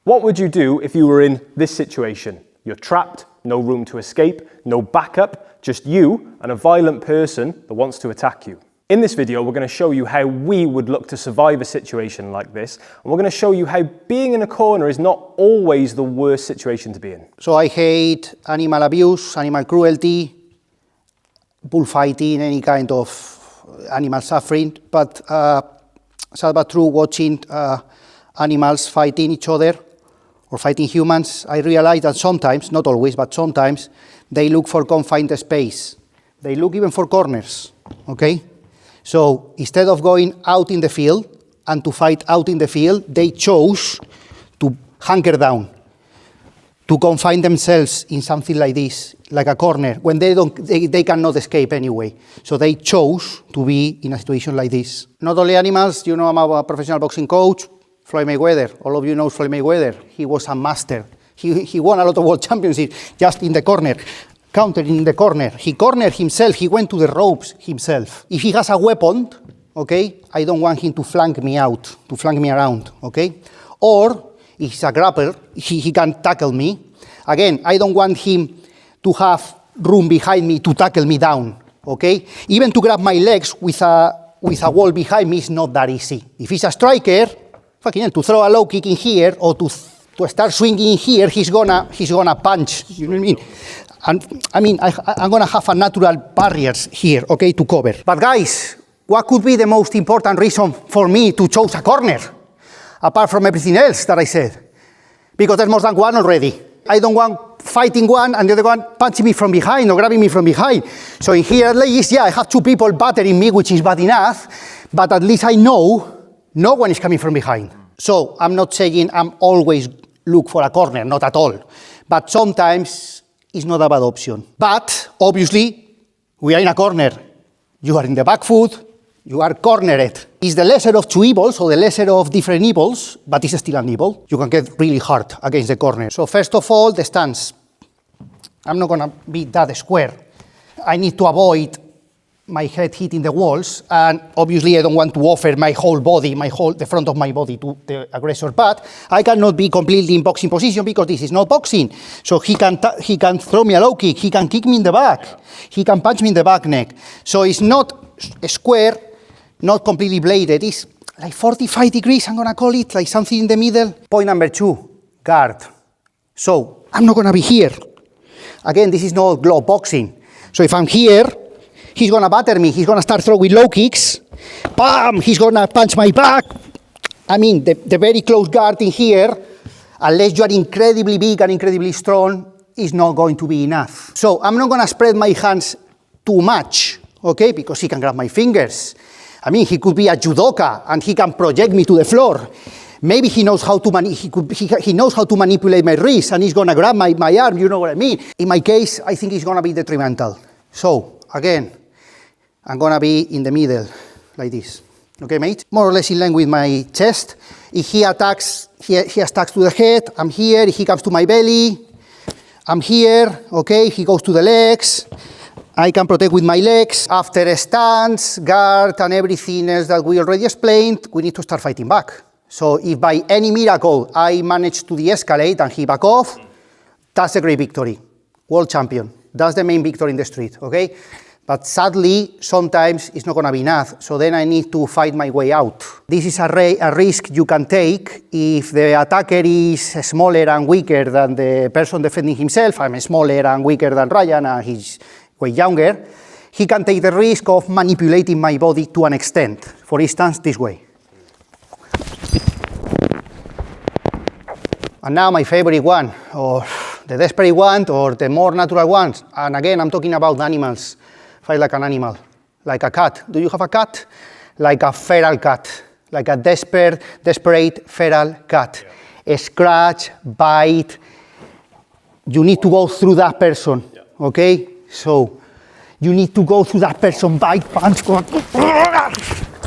What would you do if you were in this situation? You're trapped, no room to escape, no backup, just you and a violent person that wants to attack you. In this video, we're going to show you how we would look to survive a situation like this, and we're going to show you how being in a corner is not always the worst situation to be in. So I hate animal abuse, animal cruelty, bullfighting, any kind of animal suffering, but sad but true, watching animals fighting each other or fighting humans, I realize that sometimes, not always, but sometimes, they look for confined space. They look even for corners, okay? So instead of going out in the field and to fight out in the field, they chose to hunker down, to confine themselves in something like this, like a corner, when they cannot escape anyway. So they chose to be in a situation like this. Not only animals, you know, I'm a professional boxing coach, Floyd Mayweather, all of you know Floyd Mayweather. He was a master. He won a lot of world championships just in the corner, countering in the corner. He cornered himself, he went to the ropes himself. If he has a weapon, okay, I don't want him to flank me out, to flank me around, okay? Or, if he's a grappler, he can tackle me. Again, I don't want him to have room behind me to tackle me down, okay? Even to grab my legs with a wall behind me is not that easy. If he's a striker, fucking hell, to throw a low kick in here or to start swinging in here, he's gonna punch. You know what I mean? And I mean, I'm gonna have a natural barriers here, okay, to cover. But guys, what could be the most important reason for me to choose a corner, apart from everything else that I said? Because there's more than one already. I don't want fighting one and the other one punching me from behind or grabbing me from behind. So in here at least, yeah, I have two people battering me, which is bad enough, but at least I know no one is coming from behind. So I'm not saying I'm always look for a corner, not at all. But sometimes it's not a bad option. But obviously, we are in a corner. You are in the back foot, you are cornered. It's the lesser of two evils, or the lesser of different evils, but it's still an evil. You can get really hard against the corner. So first of all, the stance. I'm not gonna be that square. I need to avoid my head hitting the walls, and obviously I don't want to offer my whole body, the front of my body to the aggressor, but I cannot be completely in boxing position because this is not boxing. So he can throw me a low kick, he can kick me in the back, he can punch me in the back neck. So it's not square, not completely bladed, it's like 45 degrees, I'm gonna call it, like something in the middle. Point number 2, guard. So I'm not gonna be here. Again, this is not glove boxing. So if I'm here, he's gonna batter me, he's gonna start throwing low kicks, bam, he's gonna punch my back. I mean, the very close guard in here, unless you are incredibly big and incredibly strong, is not going to be enough. So I'm not gonna spread my hands too much, okay, because he can grab my fingers. I mean, he could be a judoka and he can project me to the floor. Maybe he knows how to he knows how to manipulate my wrist and he's gonna grab my arm, you know what I mean? In my case, I think it's gonna be detrimental. So, again, I'm gonna be in the middle, like this. Okay, mate? More or less in line with my chest. If he attacks, he attacks to the head, I'm here. If he comes to my belly, I'm here. Okay, he goes to the legs. I can protect with my legs. After a stance, guard, and everything else that we already explained, we need to start fighting back. So if by any miracle I manage to de-escalate and he back off, that's a great victory. World champion. That's the main victory in the street, okay? But sadly, sometimes it's not going to be enough, so then I need to fight my way out. This is a risk you can take if the attacker is smaller and weaker than the person defending himself. I'm smaller and weaker than Ryan, and he's way younger. He can take the risk of manipulating my body to an extent. For instance, this way. And now my favorite one, or the desperate one, or the more natural ones. And again, I'm talking about animals. Fight like an animal, like a cat. Do you have a cat? Like a feral cat, like a desperate feral cat. Yeah. Scratch, bite. You need to go through that person, yeah. Okay? So you need to go through that person, bite, punch, go.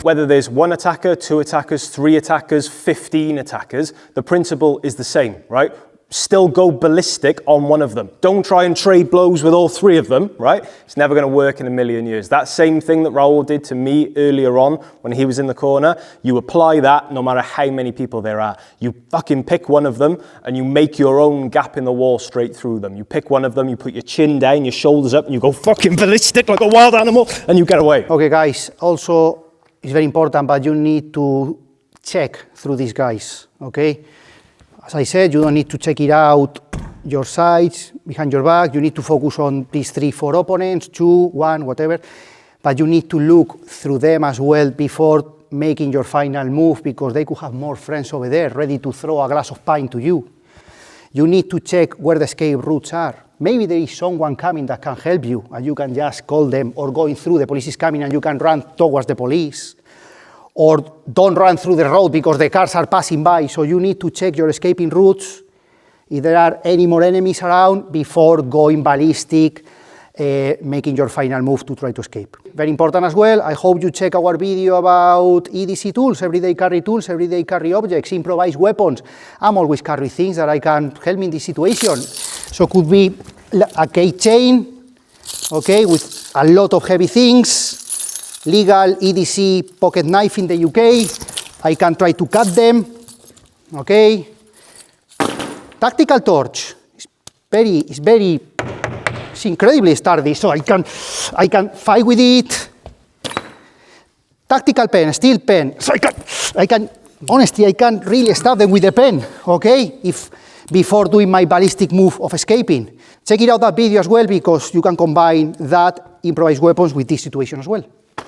Whether there's one attacker, two attackers, three attackers, 15 attackers, the principle is the same, right? still go ballistic on one of them. Don't try and trade blows with all three of them, right? It's never going to work in a million years. That same thing that Raul did to me earlier on when he was in the corner, you apply that no matter how many people there are. You fucking pick one of them and you make your own gap in the wall straight through them. You pick one of them, you put your chin down, your shoulders up, and you go fucking ballistic like a wild animal, and you get away. Okay, guys, also, it's very important, but you need to check through these guys, okay? As I said, you don't need to check it out your sides, behind your back. You need to focus on these 3-4 opponents, 2, 1, whatever. But you need to look through them as well before making your final move, because they could have more friends over there ready to throw a glass of pint to you. You need to check where the escape routes are. Maybe there is someone coming that can help you and you can just call them, or going through, the police is coming and you can run towards the police. Or don't run through the road because the cars are passing by. So you need to check your escaping routes, if there are any more enemies around, before going ballistic, making your final move to try to escape. Very important as well, I hope you check our video about EDC tools, everyday carry objects, improvised weapons. I'm always carry things that I can help me in this situation. So could be a keychain, okay, with a lot of heavy things, legal EDC pocket knife in the UK, I can try to cut them, okay. Tactical torch, it's incredibly sturdy, so I can fight with it. Tactical pen, steel pen, so honestly, I can really stab them with the pen, okay, before doing my ballistic move of escaping. Check it out, that video as well, because you can combine that improvised weapons with this situation as well.